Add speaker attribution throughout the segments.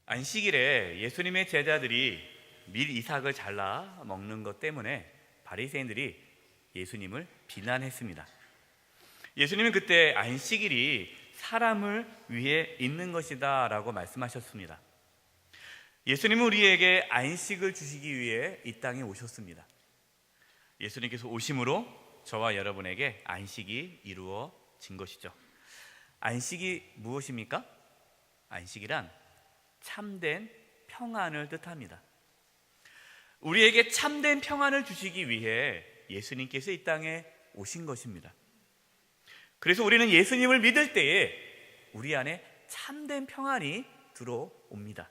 Speaker 1: 안식일에 예수님의 제자들이 밀 이삭을 잘라 먹는 것 때문에 바리새인들이 예수님을 비난했습니다. 예수님은 그때 안식일이 사람을 위해 있는 것이다 라고 말씀하셨습니다. 예수님은 우리에게 안식을 주시기 위해 이 땅에 오셨습니다. 예수님께서 오심으로 저와 여러분에게 안식이 이루어진 것이죠. 안식이 무엇입니까? 안식이란 참된 평안을 뜻합니다. 우리에게 참된 평안을 주시기 위해 예수님께서 이 땅에 오신 것입니다. 그래서 우리는 예수님을 믿을 때에 우리 안에 참된 평안이 들어옵니다.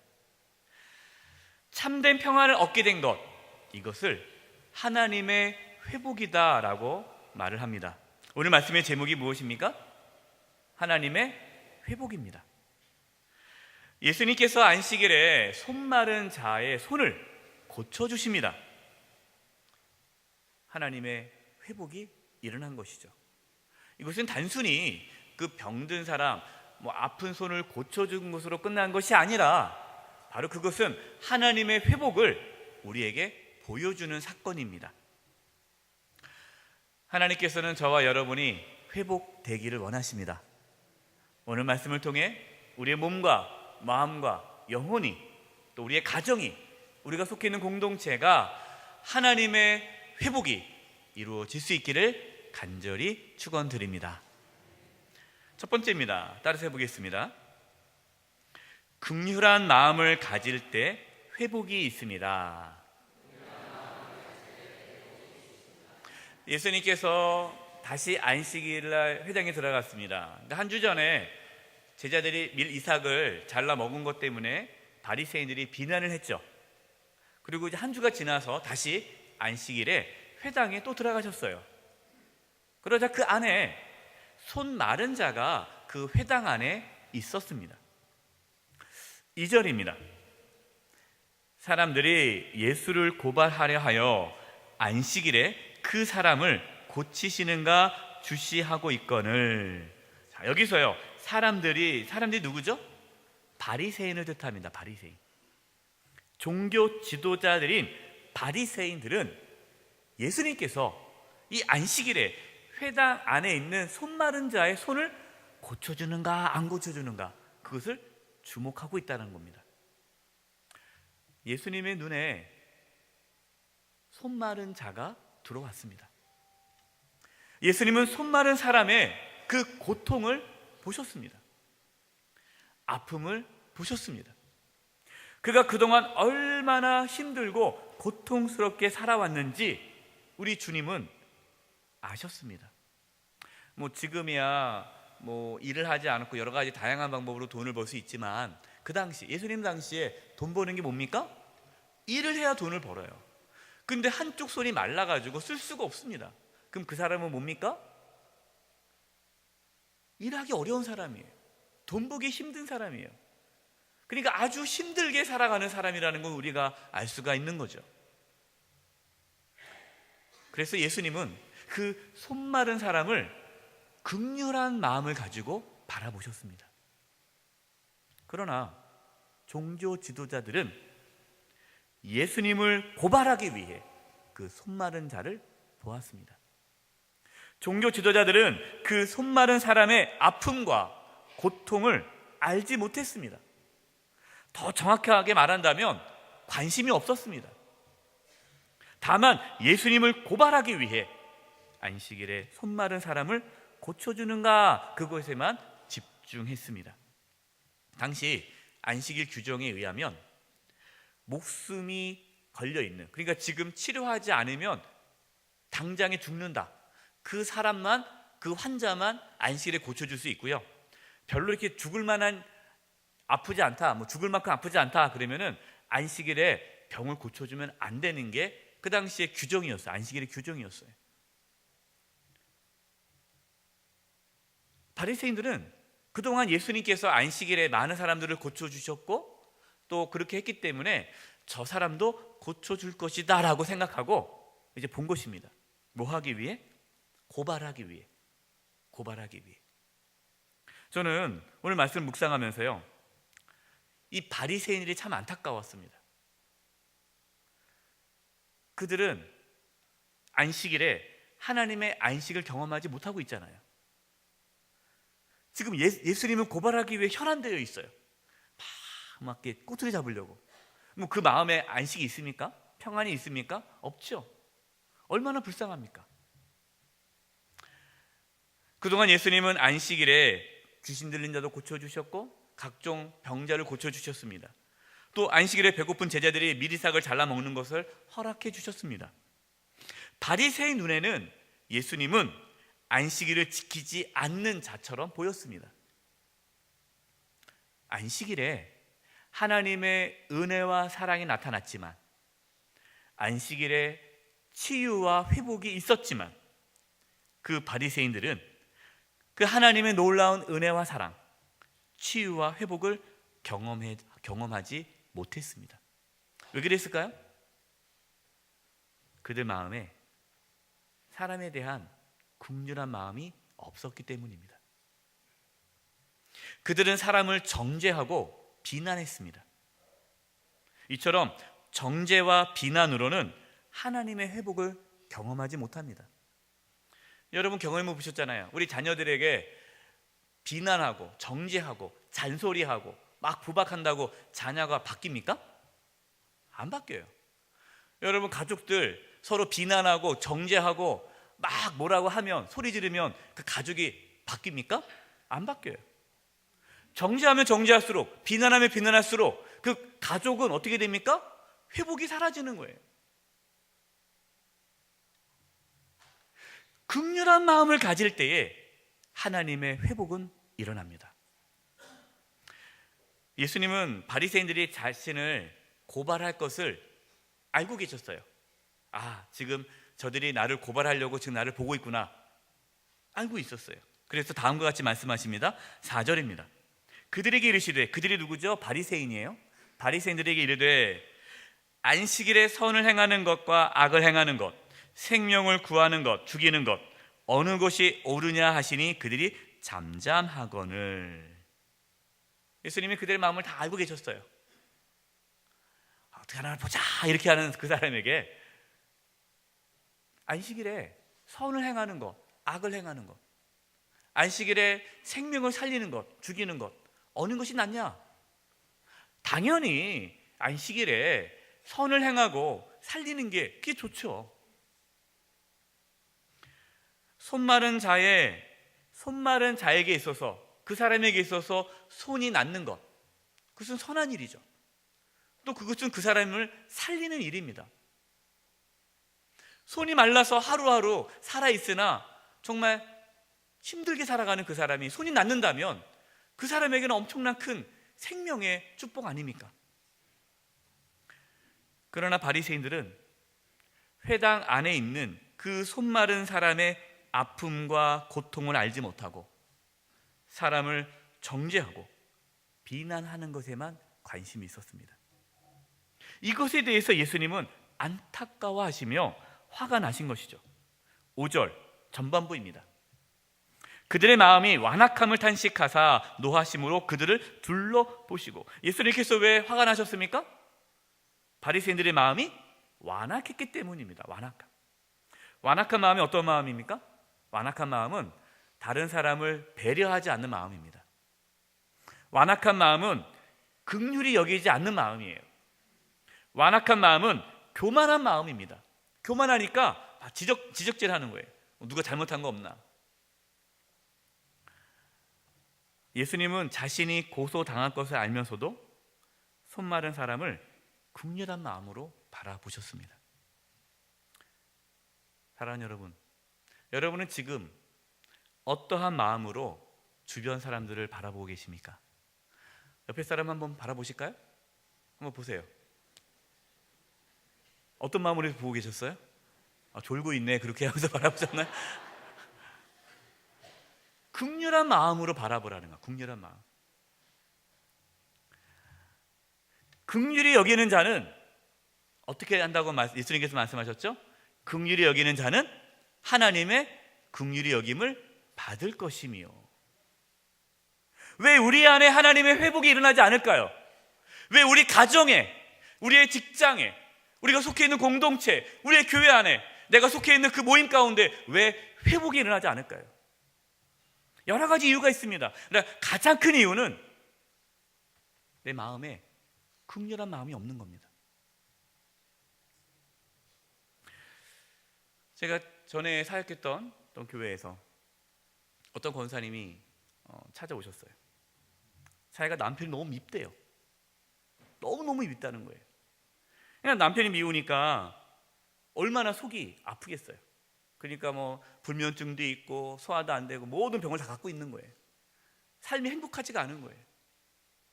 Speaker 1: 참된 평안을 얻게 된 것, 이것을 하나님의 회복이다라고 말을 합니다. 오늘 말씀의 제목이 무엇입니까? 하나님의 회복입니다. 예수님께서 안식일에 손 마른 자의 손을 고쳐주십니다. 하나님의 회복이 일어난 것이죠. 이것은 단순히 그 병든 사람, 아픈 손을 고쳐준 것으로 끝난 것이 아니라 바로 그것은 하나님의 회복을 우리에게 보여주는 사건입니다. 하나님께서는 저와 여러분이 회복되기를 원하십니다. 오늘 말씀을 통해 우리의 몸과 마음과 영혼이, 또 우리의 가정이, 우리가 속해 있는 공동체가 하나님의 회복이 이루어질 수 있기를 간절히 축원드립니다. 첫 번째입니다. 따라서 해보겠습니다. 긍휼한 마음을 가질 때 회복이 있습니다. 예수님께서 다시 안식일날 회당에 들어갔습니다. 한 주 전에 제자들이 밀 이삭을 잘라 먹은 것 때문에 바리새인들이 비난을 했죠. 그리고 이제 한 주가 지나서 다시 안식일에 회당에 또 들어가셨어요. 그러자 그 안에 손 마른 자가 그 회당 안에 있었습니다. 2절입니다. 사람들이 예수를 고발하려 하여 안식일에 그 사람을 고치시는가 주시하고 있거늘. 자, 여기서요, 사람들이 누구죠? 바리새인을 뜻합니다. 바리새인. 종교 지도자들인 바리새인들은 예수님께서 이 안식일에 회당 안에 있는 손 마른 자의 손을 고쳐주는가 안 고쳐주는가, 그것을 주목하고 있다는 겁니다. 예수님의 눈에 손 마른 자가 들어왔습니다. 예수님은 손 마른 사람의 그 고통을 보셨습니다. 아픔을 보셨습니다. 그가 그동안 얼마나 힘들고 고통스럽게 살아왔는지 우리 주님은 아셨습니다. 지금이야 일을 하지 않고 여러 가지 다양한 방법으로 돈을 벌 수 있지만, 그 당시, 예수님 당시에 돈 버는 게 뭡니까? 일을 해야 돈을 벌어요. 근데 한쪽 손이 말라가지고 쓸 수가 없습니다. 그럼 그 사람은 뭡니까? 일하기 어려운 사람이에요. 돈 벌기 힘든 사람이에요. 그러니까 아주 힘들게 살아가는 사람이라는 걸 우리가 알 수가 있는 거죠. 그래서 예수님은 그 손 마른 사람을 긍휼한 마음을 가지고 바라보셨습니다. 그러나 종교 지도자들은 예수님을 고발하기 위해 그 손 마른 자를 보았습니다. 종교 지도자들은 그 손 마른 사람의 아픔과 고통을 알지 못했습니다. 더 정확하게 말한다면 관심이 없었습니다. 다만 예수님을 고발하기 위해 안식일에 손 마른 사람을 고쳐주는가, 그것에만 집중했습니다. 당시 안식일 규정에 의하면 목숨이 걸려있는, 그러니까 지금 치료하지 않으면 당장에 죽는다, 그 사람만, 그 환자만 안식일에 고쳐줄 수 있고요. 별로 이렇게 죽을 만한 아프지 않다, 죽을 만큼 아프지 않다 그러면은 안식일에 병을 고쳐주면 안 되는 게 그 당시의 규정이었어요. 안식일의 규정이었어요. 바리새인들은 그동안 예수님께서 안식일에 많은 사람들을 고쳐주셨고 또 그렇게 했기 때문에 저 사람도 고쳐줄 것이다 라고 생각하고 이제 본 것입니다. 뭐 하기 위해? 고발하기 위해. 저는 오늘 말씀을 묵상하면서요, 이 바리새인들이 참 안타까웠습니다. 그들은 안식일에 하나님의 안식을 경험하지 못하고 있잖아요. 지금 예수님을 고발하기 위해 혈안되어 있어요. 막 꼬투리 잡으려고. 뭐 그 마음에 안식이 있습니까? 평안이 있습니까? 없죠. 얼마나 불쌍합니까? 그동안 예수님은 안식일에 귀신 들린 자도 고쳐주셨고 각종 병자를 고쳐주셨습니다. 또 안식일에 배고픈 제자들이 미리삭을 잘라 먹는 것을 허락해 주셨습니다. 바리새인 눈에는 예수님은 안식일을 지키지 않는 자처럼 보였습니다. 안식일에 하나님의 은혜와 사랑이 나타났지만, 안식일에 치유와 회복이 있었지만, 그 바리새인들은 그 하나님의 놀라운 은혜와 사랑, 치유와 회복을 경험하지 못했습니다. 왜 그랬을까요? 그들 마음에 사람에 대한 긍휼한 마음이 없었기 때문입니다. 그들은 사람을 정죄하고 비난했습니다. 이처럼 정죄와 비난으로는 하나님의 회복을 경험하지 못합니다. 여러분 경험해 보셨잖아요. 우리 자녀들에게 비난하고 정죄하고 잔소리하고 막 부박한다고 자녀가 바뀝니까? 안 바뀌어요. 여러분 가족들 서로 비난하고 정죄하고 막 뭐라고 하면, 소리 지르면 그 가족이 바뀝니까? 안 바뀌어요. 정죄하면 정죄할수록, 비난하면 비난할수록 그 가족은 어떻게 됩니까? 회복이 사라지는 거예요. 긍휼한 마음을 가질 때에 하나님의 회복은 일어납니다. 예수님은 바리새인들이 자신을 고발할 것을 알고 계셨어요. 지금 저들이 나를 고발하려고 지금 나를 보고 있구나. 알고 있었어요. 그래서 다음과 같이 말씀하십니다. 4절입니다. 그들에게 이르시되, 그들이 누구죠? 바리새인이에요. 바리새인들에게 이르되, 안식일에 선을 행하는 것과 악을 행하는 것, 생명을 구하는 것, 죽이는 것, 어느 것이 옳으냐 하시니 그들이 잠잠하거늘. 예수님이 그들의 마음을 다 알고 계셨어요. 어떻게 하나 보자 이렇게 하는 그 사람에게 안식일에 선을 행하는 것, 악을 행하는 것, 안식일에 생명을 살리는 것, 죽이는 것, 어느 것이 낫냐? 당연히 안식일에 선을 행하고 살리는 게 그게 좋죠. 손마른 자에게 있어서, 그 사람에게 있어서 손이 낫는 것, 그것은 선한 일이죠. 또 그것은 그 사람을 살리는 일입니다. 손이 말라서 하루하루 살아있으나 정말 힘들게 살아가는 그 사람이 손이 낫는다면 그 사람에게는 엄청난 큰 생명의 축복 아닙니까? 그러나 바리새인들은 회당 안에 있는 그 손마른 사람의 아픔과 고통을 알지 못하고 사람을 정죄하고 비난하는 것에만 관심이 있었습니다. 이것에 대해서 예수님은 안타까워하시며 화가 나신 것이죠. 5절 전반부입니다. 그들의 마음이 완악함을 탄식하사 노하심으로 그들을 둘러보시고. 예수님께서 왜 화가 나셨습니까? 바리새인들의 마음이 완악했기 때문입니다. 완악한 마음이 어떤 마음입니까? 완악한 마음은 다른 사람을 배려하지 않는 마음입니다. 완악한 마음은 긍휼히 여기지 않는 마음이에요. 완악한 마음은 교만한 마음입니다. 교만하니까 지적질하는 거예요. 누가 잘못한 거 없나? 예수님은 자신이 고소당할 것을 알면서도 손마른 사람을 긍휼한 마음으로 바라보셨습니다. 사랑하는 여러분, 여러분은 지금 어떠한 마음으로 주변 사람들을 바라보고 계십니까? 옆에 사람 한번 바라보실까요? 한번 보세요. 어떤 마음으로 보고 계셨어요? 졸고 있네 그렇게 하면서 바라보셨나요? 긍휼한 마음으로 바라보라는 거야. 긍휼한 마음. 긍휼히 여기는 자는 어떻게 한다고 예수님께서 말씀하셨죠? 긍휼히 여기는 자는 하나님의 긍휼히 여김을 받을 것이며. 왜 우리 안에 하나님의 회복이 일어나지 않을까요? 왜 우리 가정에, 우리의 직장에, 우리가 속해 있는 공동체, 우리의 교회 안에, 내가 속해 있는 그 모임 가운데 왜 회복이 일어나지 않을까요? 여러 가지 이유가 있습니다. 그러나 가장 큰 이유는 내 마음에 긍휼한 마음이 없는 겁니다. 제가 전에 사역했던 어떤 교회에서 어떤 권사님이 찾아오셨어요. 자기가 남편이 너무 밉대요. 너무너무 밉다는 거예요. 그냥 남편이 미우니까 얼마나 속이 아프겠어요. 그러니까 뭐 불면증도 있고 소화도 안 되고 모든 병을 다 갖고 있는 거예요. 삶이 행복하지가 않은 거예요.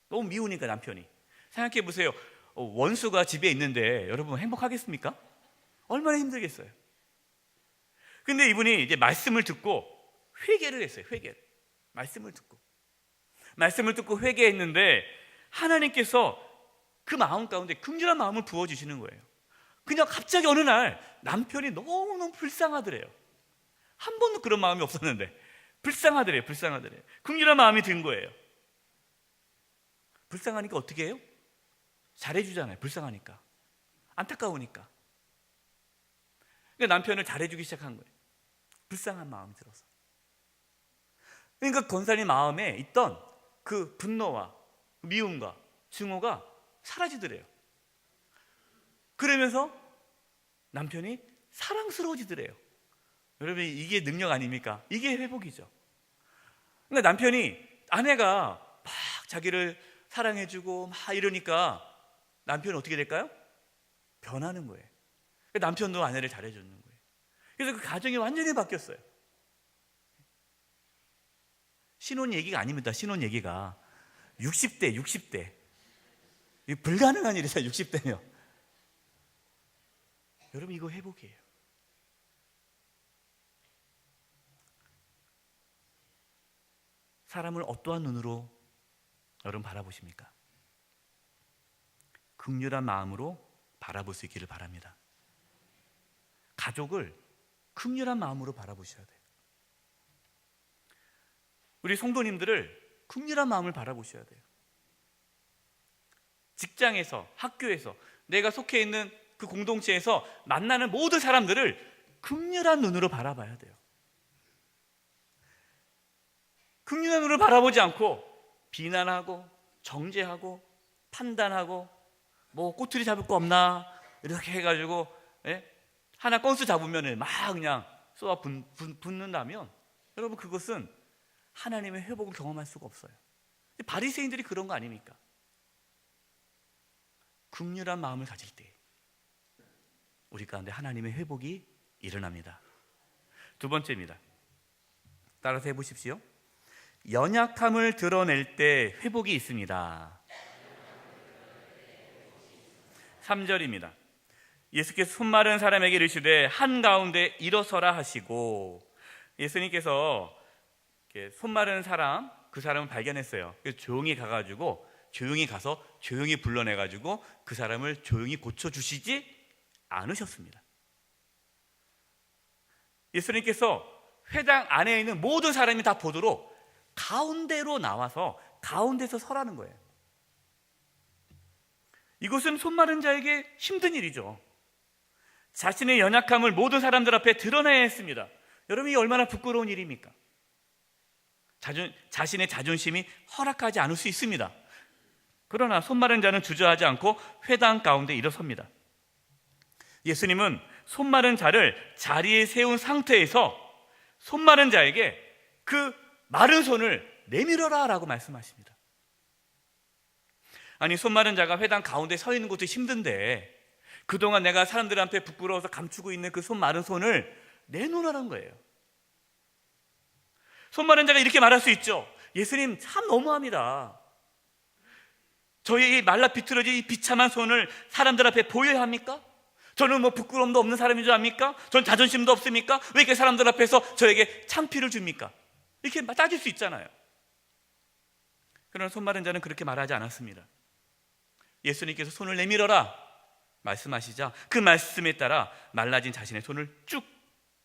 Speaker 1: 너무 미우니까 남편이. 생각해 보세요. 원수가 집에 있는데 여러분 행복하겠습니까? 얼마나 힘들겠어요. 근데 이분이 이제 말씀을 듣고 회개를 했어요. 회개를. 말씀을 듣고 회개했는데 하나님께서 그 마음 가운데 긍휼한 마음을 부어주시는 거예요. 그냥 갑자기 어느 날 남편이 너무너무 불쌍하더래요. 한 번도 그런 마음이 없었는데 불쌍하더래요. 긍휼한 마음이 든 거예요. 불쌍하니까 어떻게 해요? 잘해주잖아요. 불쌍하니까. 안타까우니까. 그러니까 남편을 잘해주기 시작한 거예요. 불쌍한 마음이 들어서. 그러니까 권사님 마음에 있던 그 분노와 미움과 증오가 사라지더래요. 그러면서 남편이 사랑스러워지더래요. 여러분, 이게 능력 아닙니까? 이게 회복이죠. 그러니까 남편이, 아내가 막 자기를 사랑해주고 막 이러니까 남편은 어떻게 될까요? 변하는 거예요. 남편도 아내를 잘해주는 거예요. 그래서 그 가정이 완전히 바뀌었어요. 신혼 얘기가 아닙니다. 신혼 얘기가 60대 이거 불가능한 일이죠. 60대면 여러분, 이거 회복이에요. 사람을 어떠한 눈으로 여러분 바라보십니까? 긍휼한 마음으로 바라볼 수 있기를 바랍니다. 가족을 긍휼한 마음으로 바라보셔야 돼요. 우리 성도님들을 긍휼한 마음을 바라보셔야 돼요. 직장에서, 학교에서, 내가 속해 있는 그 공동체에서 만나는 모든 사람들을 긍휼한 눈으로 바라봐야 돼요. 긍휼한 눈으로 바라보지 않고 비난하고 정죄하고 판단하고 뭐 꼬투리 잡을 거 없나 이렇게 해가지고 하나 건수 잡으면 막 그냥 쏘아 붙는다면 여러분, 그것은 하나님의 회복을 경험할 수가 없어요. 바리새인들이 그런 거 아닙니까? 긍휼한 마음을 가질 때 우리 가운데 하나님의 회복이 일어납니다. 두 번째입니다. 따라서 해보십시오. 연약함을 드러낼 때 회복이 있습니다. 3절입니다. 예수께서 손마른 사람에게 이르시되 한가운데 일어서라 하시고, 예수님께서 손마른 사람, 그 사람을 발견했어요. 그래서 조용히 가서 조용히 불러내가지고 그 사람을 조용히 고쳐주시지 않으셨습니다. 예수님께서 회당 안에 있는 모든 사람이 다 보도록 가운데로 나와서 가운데서 서라는 거예요. 이것은 손마른 자에게 힘든 일이죠. 자신의 연약함을 모든 사람들 앞에 드러내야 했습니다. 여러분, 이 얼마나 부끄러운 일입니까? 자신의 자존심이 허락하지 않을 수 있습니다. 그러나 손마른 자는 주저하지 않고 회당 가운데 일어섭니다. 예수님은 손마른 자를 자리에 세운 상태에서 손마른 자에게 그 마른 손을 내밀어라 라고 말씀하십니다. 아니, 손마른 자가 회당 가운데 서 있는 것도 힘든데 그동안 내가 사람들한테 부끄러워서 감추고 있는 그 손 마른 손을 내놓으라는 거예요. 손마른 자가 이렇게 말할 수 있죠. 예수님, 참 너무합니다. 저희 말라 비틀어진 이 비참한 손을 사람들 앞에 보여야 합니까? 저는 뭐 부끄러움도 없는 사람인 줄 압니까? 전 자존심도 없습니까? 왜 이렇게 사람들 앞에서 저에게 창피를 줍니까? 이렇게 따질 수 있잖아요. 그러나 손마른 자는 그렇게 말하지 않았습니다. 예수님께서 손을 내밀어라 말씀하시자 그 말씀에 따라 말라진 자신의 손을 쭉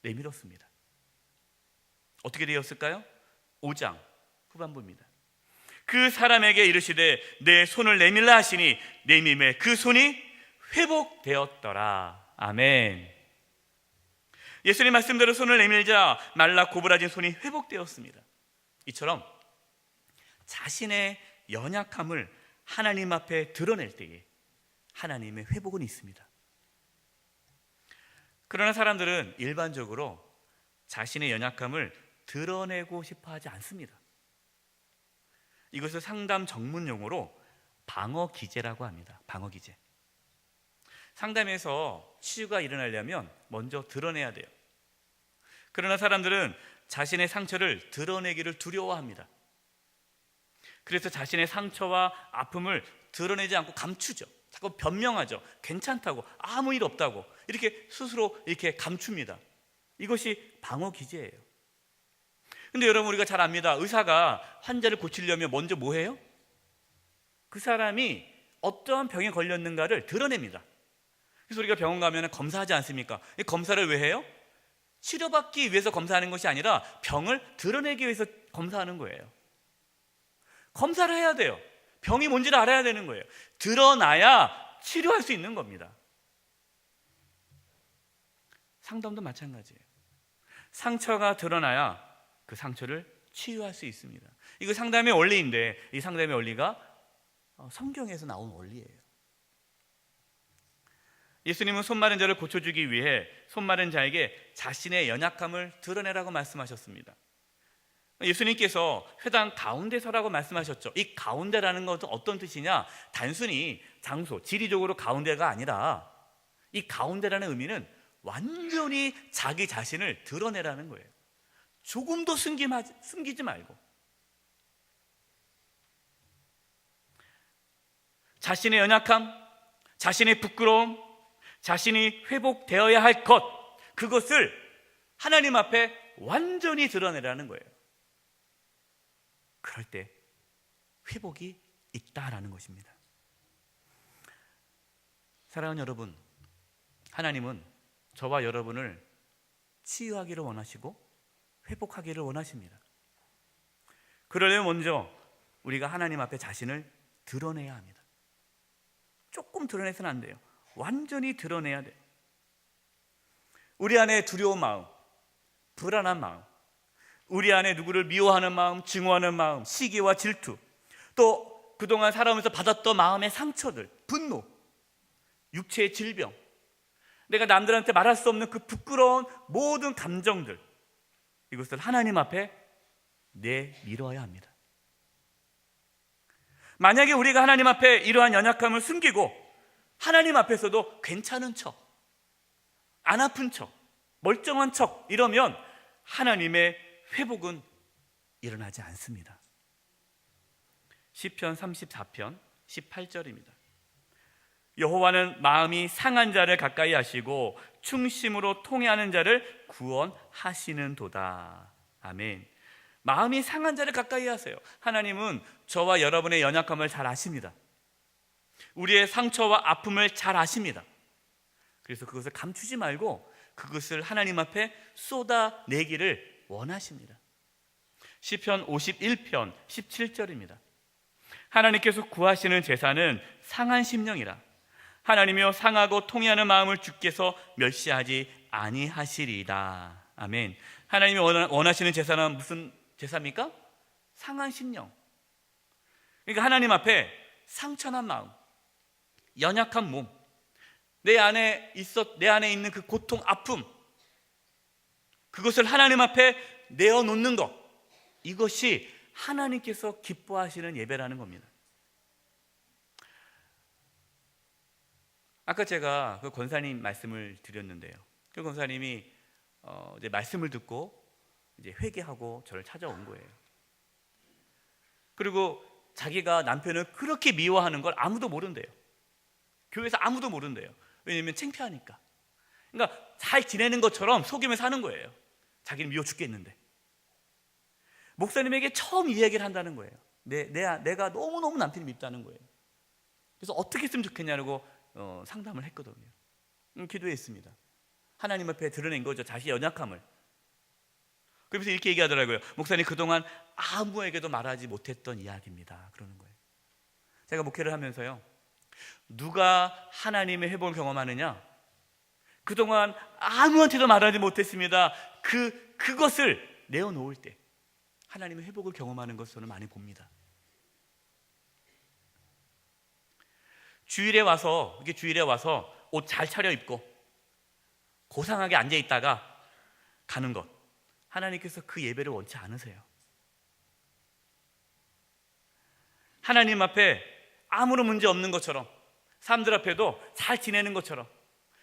Speaker 1: 내밀었습니다. 어떻게 되었을까요? 5장 후반부입니다. 그 사람에게 이르시되 내 손을 내밀라 하시니 내밀매 그 손이 회복되었더라. 아멘. 예수님 말씀대로 손을 내밀자 말라 고부라진 손이 회복되었습니다. 이처럼 자신의 연약함을 하나님 앞에 드러낼 때에 하나님의 회복은 있습니다. 그러나 사람들은 일반적으로 자신의 연약함을 드러내고 싶어 하지 않습니다. 이것을 상담 전문 용어로 방어 기제라고 합니다. 방어 기제. 상담에서 치유가 일어나려면 먼저 드러내야 돼요. 그러나 사람들은 자신의 상처를 드러내기를 두려워합니다. 그래서 자신의 상처와 아픔을 드러내지 않고 감추죠. 자꾸 변명하죠. 괜찮다고, 아무 일 없다고 이렇게 스스로 이렇게 감춥니다. 이것이 방어 기제예요. 근데 여러분, 우리가 잘 압니다. 의사가 환자를 고치려면 먼저 뭐 해요? 그 사람이 어떠한 병에 걸렸는가를 드러냅니다. 그래서 우리가 병원 가면 검사하지 않습니까? 이 검사를 왜 해요? 치료받기 위해서 검사하는 것이 아니라 병을 드러내기 위해서 검사하는 거예요. 검사를 해야 돼요. 병이 뭔지를 알아야 되는 거예요. 드러나야 치료할 수 있는 겁니다. 상담도 마찬가지예요. 상처가 드러나야 그 상처를 치유할 수 있습니다. 이거 상담의 원리인데, 이 상담의 원리가 성경에서 나온 원리예요. 예수님은 손 마른 자를 고쳐주기 위해 손 마른 자에게 자신의 연약함을 드러내라고 말씀하셨습니다. 예수님께서 회당 가운데 서라고 말씀하셨죠. 이 가운데라는 것은 어떤 뜻이냐? 단순히 장소, 지리적으로 가운데가 아니라 이 가운데라는 의미는 완전히 자기 자신을 드러내라는 거예요. 조금도 숨기지 말고 자신의 연약함, 자신의 부끄러움, 자신이 회복되어야 할 것, 그것을 하나님 앞에 완전히 드러내라는 거예요. 그럴 때 회복이 있다라는 것입니다. 사랑하는 여러분, 하나님은 저와 여러분을 치유하기를 원하시고 회복하기를 원하십니다. 그러려면 먼저 우리가 하나님 앞에 자신을 드러내야 합니다. 조금 드러내서는 안 돼요. 완전히 드러내야 돼요. 우리 안에 두려운 마음, 불안한 마음, 우리 안에 누구를 미워하는 마음, 증오하는 마음, 시기와 질투, 또 그동안 살아오면서 받았던 마음의 상처들, 분노, 육체의 질병, 내가 남들한테 말할 수 없는 그 부끄러운 모든 감정들, 이것을 하나님 앞에 내밀어야 합니다. 만약에 우리가 하나님 앞에 이러한 연약함을 숨기고 하나님 앞에서도 괜찮은 척, 안 아픈 척, 멀쩡한 척 이러면 하나님의 회복은 일어나지 않습니다. 시편 34편 18절입니다. 여호와는 마음이 상한 자를 가까이 하시고 충심으로 통회하는 자를 구원하시는도다. 아멘. 마음이 상한 자를 가까이 하세요. 하나님은 저와 여러분의 연약함을 잘 아십니다. 우리의 상처와 아픔을 잘 아십니다. 그래서 그것을 감추지 말고 그것을 하나님 앞에 쏟아내기를 원하십니다. 시편 51편 17절입니다. 하나님께서 구하시는 제사는 상한 심령이라. 하나님이여 상하고 통회하는 마음을 주께서 멸시하지 아니하시리이다. 아멘. 하나님이 원하시는 제사는 무슨 제사입니까? 상한 심령. 그러니까 하나님 앞에 상처난 마음, 연약한 몸, 내 안에 있는 그 고통, 아픔, 그것을 하나님 앞에 내어놓는 것, 이것이 하나님께서 기뻐하시는 예배라는 겁니다. 아까 제가 그 권사님 말씀을 드렸는데요. 그 권사님이 이제 말씀을 듣고 이제 회개하고 저를 찾아온 거예요. 그리고 자기가 남편을 그렇게 미워하는 걸 아무도 모른대요. 교회에서 아무도 모른대요. 왜냐면 창피하니까. 그러니까 잘 지내는 것처럼 속이면서 사는 거예요. 자기는 미워 죽겠는데. 목사님에게 처음 이 얘기를 한다는 거예요. 내가 너무너무 남편이 밉다는 거예요. 그래서 어떻게 했으면 좋겠냐고 상담을 했거든요. 기도했습니다. 하나님 앞에 드러낸 거죠. 자신의 연약함을. 그러면서 이렇게 얘기하더라고요. 목사님, 그동안 아무에게도 말하지 못했던 이야기입니다. 그러는 거예요. 제가 목회를 하면서요, 누가 하나님의 회복을 경험하느냐? 그동안 아무한테도 말하지 못했습니다. 그것을 내어놓을 때 하나님의 회복을 경험하는 것을 저는 많이 봅니다. 주일에 와서 옷 잘 차려입고 고상하게 앉아있다가 가는 것, 하나님께서 그 예배를 원치 않으세요. 하나님 앞에 아무런 문제 없는 것처럼, 사람들 앞에도 잘 지내는 것처럼,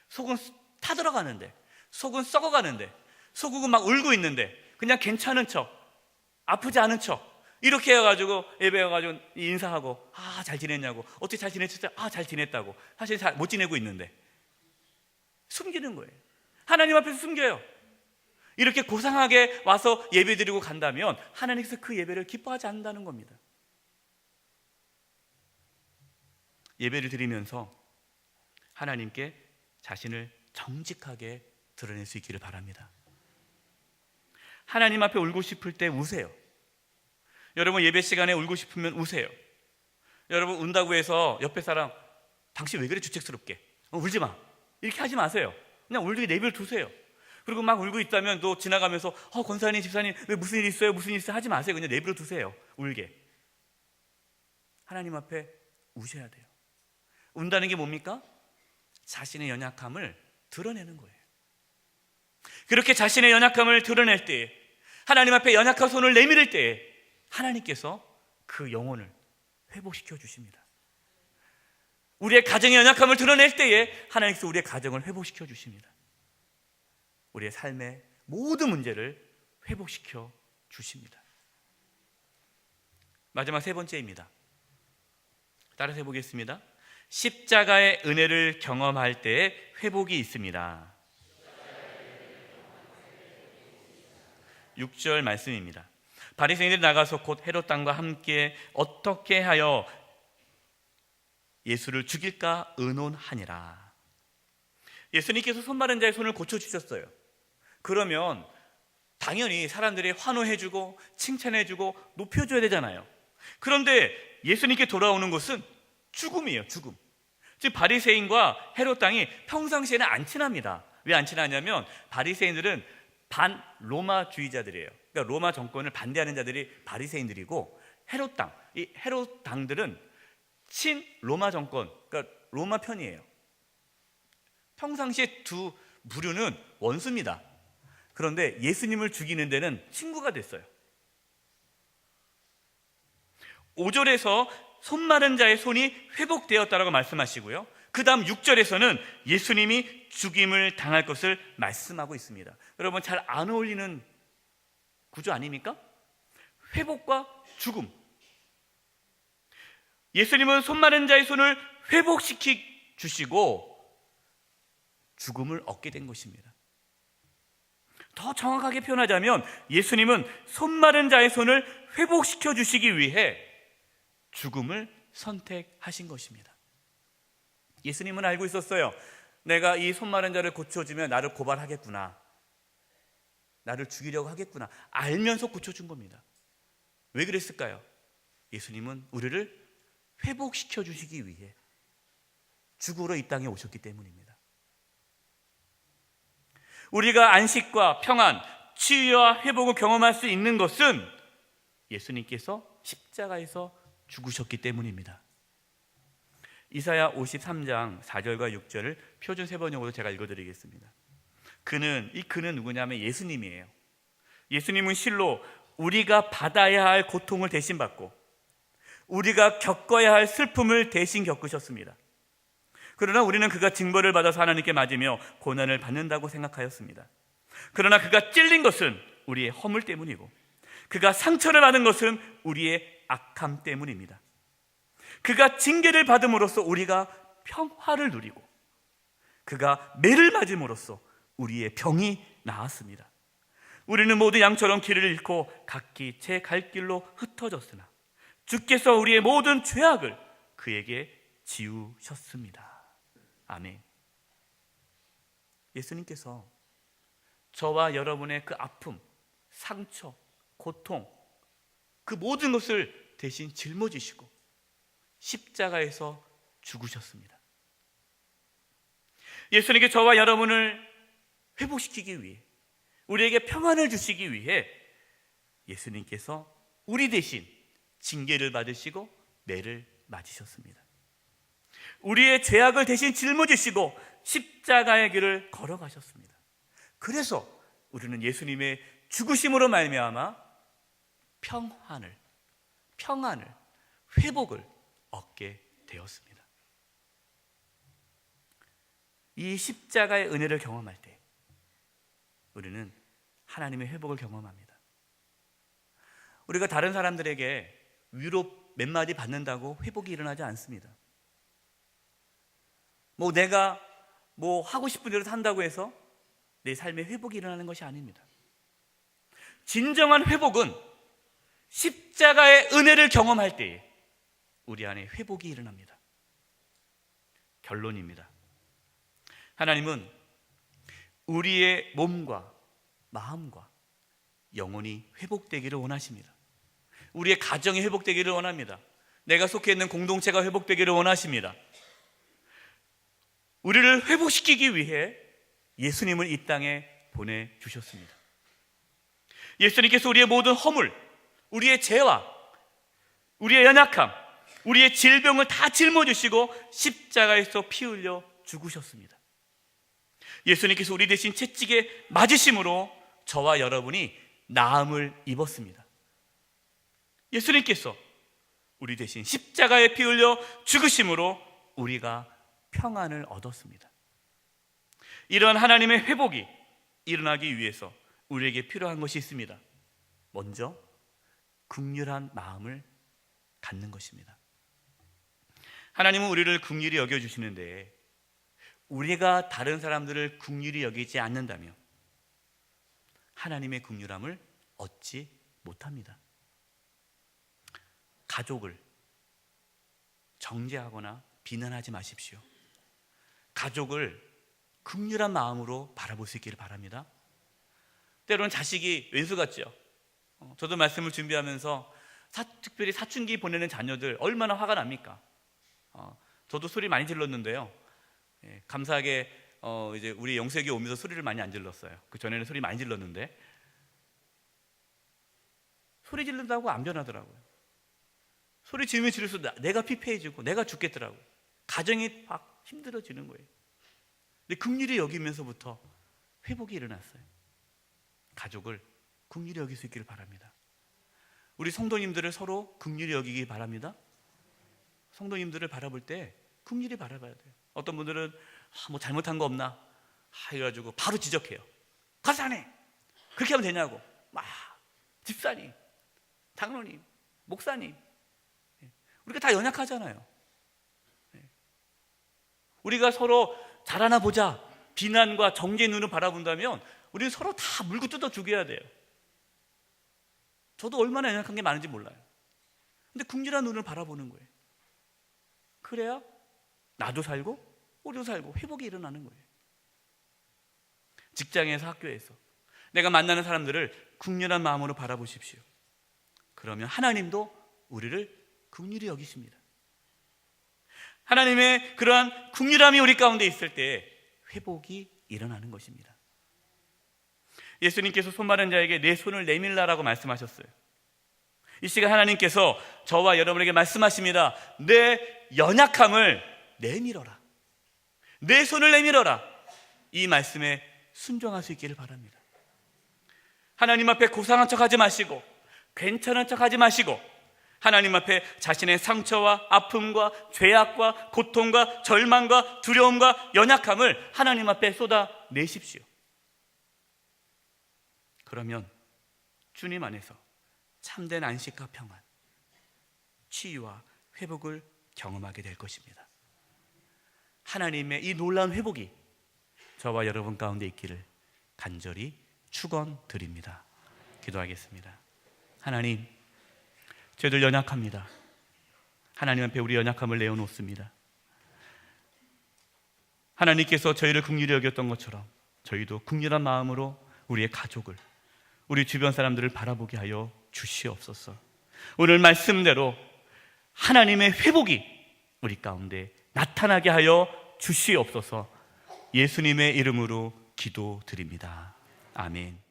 Speaker 1: 속은 타들어가는데, 속은 썩어가는데, 속은 막 울고 있는데 그냥 괜찮은 척, 아프지 않은 척 이렇게 해가지고 예배 와가지고 인사하고, 잘 지냈냐고, 어떻게 잘 지냈어요? 잘 지냈다고. 사실 잘 못 지내고 있는데 숨기는 거예요. 하나님 앞에서 숨겨요. 이렇게 고상하게 와서 예배 드리고 간다면 하나님께서 그 예배를 기뻐하지 않는다는 겁니다. 예배를 드리면서 하나님께 자신을 정직하게 드러낼 수 있기를 바랍니다. 하나님 앞에 울고 싶을 때 우세요. 여러분, 예배 시간에 울고 싶으면 우세요. 여러분, 운다고 해서 옆에 사람, 당신 왜 그래 주책스럽게, 울지 마, 이렇게 하지 마세요. 그냥 울게 내버려 두세요. 그리고 막 울고 있다면 또 지나가면서 권사님, 집사님, 왜 무슨 일 있어요? 무슨 일 있어요? 하지 마세요. 그냥 내버려 두세요. 울게. 하나님 앞에 우셔야 돼요. 운다는 게 뭡니까? 자신의 연약함을 드러내는 거예요. 그렇게 자신의 연약함을 드러낼 때, 하나님 앞에 연약한 손을 내밀을 때 하나님께서 그 영혼을 회복시켜 주십니다. 우리의 가정의 연약함을 드러낼 때에 하나님께서 우리의 가정을 회복시켜 주십니다. 우리의 삶의 모든 문제를 회복시켜 주십니다. 마지막 세 번째입니다. 따라서 해보겠습니다. 십자가의 은혜를 경험할 때에 회복이 있습니다. 6절 말씀입니다. 바리새인들이 나가서 곧 헤롯 왕과 함께 어떻게 하여 예수를 죽일까 의논하니라. 예수님께서 손 마른 자의 손을 고쳐주셨어요. 그러면 당연히 사람들이 환호해주고 칭찬해주고 높여줘야 되잖아요. 그런데 예수님께 돌아오는 것은 죽음이에요. 죽음. 즉 바리새인과 헤롯 왕이 평상시에는 안 친합니다. 왜 안 친하냐면 바리새인들은 반 로마주의자들이에요. 그러니까 로마 정권을 반대하는 자들이 바리새인들이고, 헤롯 왕, 이 헤롯 왕들은 친 로마 정권, 그러니까 로마 편이에요. 평상시에 두 부류는 원수입니다. 그런데 예수님을 죽이는 데는 친구가 됐어요. 5절에서 손 마른 자의 손이 회복되었다라고 말씀하시고요, 그 다음 6절에서는 예수님이 죽임을 당할 것을 말씀하고 있습니다. 여러분, 잘 안 어울리는 구조 아닙니까? 회복과 죽음. 예수님은 손 마른 자의 손을 회복시켜 주시고 죽음을 얻게 된 것입니다. 더 정확하게 표현하자면 예수님은 손 마른 자의 손을 회복시켜 주시기 위해 죽음을 선택하신 것입니다. 예수님은 알고 있었어요. 내가 이 손 마른 자를 고쳐주면 나를 고발하겠구나, 나를 죽이려고 하겠구나, 알면서 고쳐준 겁니다. 왜 그랬을까요? 예수님은 우리를 회복시켜 주시기 위해 죽으러 이 땅에 오셨기 때문입니다. 우리가 안식과 평안, 치유와 회복을 경험할 수 있는 것은 예수님께서 십자가에서 죽으셨기 때문입니다. 이사야 53장 4절과 6절을 표준 세번역으로 제가 읽어드리겠습니다. 그는 누구냐면 예수님이에요. 예수님은 실로 우리가 받아야 할 고통을 대신 받고 우리가 겪어야 할 슬픔을 대신 겪으셨습니다. 그러나 우리는 그가 징벌을 받아서 하나님께 맞으며 고난을 받는다고 생각하였습니다. 그러나 그가 찔린 것은 우리의 허물 때문이고 그가 상처를 받은 것은 우리의 악함 때문입니다. 그가 징계를 받음으로써 우리가 평화를 누리고 그가 매를 맞음으로써 우리의 병이 나았습니다. 우리는 모두 양처럼 길을 잃고 각기 제 갈 길로 흩어졌으나 주께서 우리의 모든 죄악을 그에게 지우셨습니다. 아멘. 예수님께서 저와 여러분의 그 아픔, 상처, 고통, 그 모든 것을 대신 짊어지시고 십자가에서 죽으셨습니다. 예수님께 저와 여러분을 회복시키기 위해, 우리에게 평안을 주시기 위해 예수님께서 우리 대신 징계를 받으시고 매를 맞으셨습니다. 우리의 죄악을 대신 짊어지시고 십자가의 길을 걸어가셨습니다. 그래서 우리는 예수님의 죽으심으로 말미암아 평안을, 회복을 얻게 되었습니다. 이 십자가의 은혜를 경험할 때 우리는 하나님의 회복을 경험합니다. 우리가 다른 사람들에게 위로 몇 마디 받는다고 회복이 일어나지 않습니다. 내가 하고 싶은 대로 산다고 해서 내 삶에 회복이 일어나는 것이 아닙니다. 진정한 회복은 십자가의 은혜를 경험할 때에 우리 안에 회복이 일어납니다. 결론입니다. 하나님은 우리의 몸과 마음과 영혼이 회복되기를 원하십니다. 우리의 가정이 회복되기를 원합니다. 내가 속해 있는 공동체가 회복되기를 원하십니다. 우리를 회복시키기 위해 예수님을 이 땅에 보내주셨습니다. 예수님께서 우리의 모든 허물, 우리의 죄와 우리의 연약함, 우리의 질병을 다 짊어지시고 십자가에서 피 흘려 죽으셨습니다. 예수님께서 우리 대신 채찍에 맞으심으로 저와 여러분이 나음을 입었습니다. 예수님께서 우리 대신 십자가에 피 흘려 죽으심으로 우리가 평안을 얻었습니다. 이런 하나님의 회복이 일어나기 위해서 우리에게 필요한 것이 있습니다. 먼저 긍휼한 마음을 갖는 것입니다. 하나님은 우리를 긍휼히 여겨주시는데 우리가 다른 사람들을 긍휼히 여기지 않는다면 하나님의 긍휼함을 얻지 못합니다. 가족을 정죄하거나 비난하지 마십시오. 가족을 긍휼한 마음으로 바라볼 수 있기를 바랍니다. 때로는 자식이 왼수 같죠. 저도 말씀을 준비하면서 특별히 사춘기 보내는 자녀들 얼마나 화가 납니까? 저도 소리 많이 질렀는데요. 감사하게 이제 우리 영석이 오면서 소리를 많이 안 질렀어요. 그 전에는 소리 많이 질렀는데 소리 지른다고 안 변하더라고요. 소리 지르면 지를수록 내가 피폐해지고 내가 죽겠더라고요. 가정이 막 힘들어지는 거예요. 근데 긍휼히 여기면서부터 회복이 일어났어요. 가족을 긍휼히 여길 수 있기를 바랍니다. 우리 성도님들을 서로 긍휼히 여기기 바랍니다. 성도님들을 바라볼 때 긍휼히 바라봐야 돼요. 어떤 분들은 잘못한 거 없나 해가지고 바로 지적해요. 가서 안 해. 그렇게 하면 되냐고. 막 집사님, 장로님, 목사님, 우리가 다 연약하잖아요. 우리가 서로 잘하나 보자 비난과 정죄의 눈을 바라본다면 우리는 서로 다 물고 뜯어 죽여야 돼요. 저도 얼마나 연약한 게 많은지 몰라요. 근데 긍휼한 눈을 바라보는 거예요. 그래야 나도 살고 우리도 살고 회복이 일어나는 거예요. 직장에서, 학교에서 내가 만나는 사람들을 긍휼한 마음으로 바라보십시오. 그러면 하나님도 우리를 긍휼히 여기십니다. 하나님의 그러한 긍휼함이 우리 가운데 있을 때 회복이 일어나는 것입니다. 예수님께서 손 마른 자에게 내 손을 내밀라라고 말씀하셨어요. 이 시간 하나님께서 저와 여러분에게 말씀하십니다. 내 연약함을 내밀어라. 내 손을 내밀어라. 이 말씀에 순종할 수 있기를 바랍니다. 하나님 앞에 고상한 척하지 마시고 괜찮은 척하지 마시고 하나님 앞에 자신의 상처와 아픔과 죄악과 고통과 절망과 두려움과 연약함을 하나님 앞에 쏟아내십시오. 그러면 주님 안에서 참된 안식과 평안, 치유와 회복을 경험하게 될 것입니다. 하나님의 이 놀라운 회복이 저와 여러분 가운데 있기를 간절히 축원드립니다. 기도하겠습니다. 하나님, 저희들 연약합니다. 하나님 앞에 우리 연약함을 내어놓습니다. 하나님께서 저희를 긍휼히 여겼던 것처럼 저희도 긍휼한 마음으로 우리의 가족을, 우리 주변 사람들을 바라보게 하여 주시옵소서. 오늘 말씀대로 하나님의 회복이 우리 가운데 나타나게 하여 주시옵소서. 예수님의 이름으로 기도드립니다. 아멘.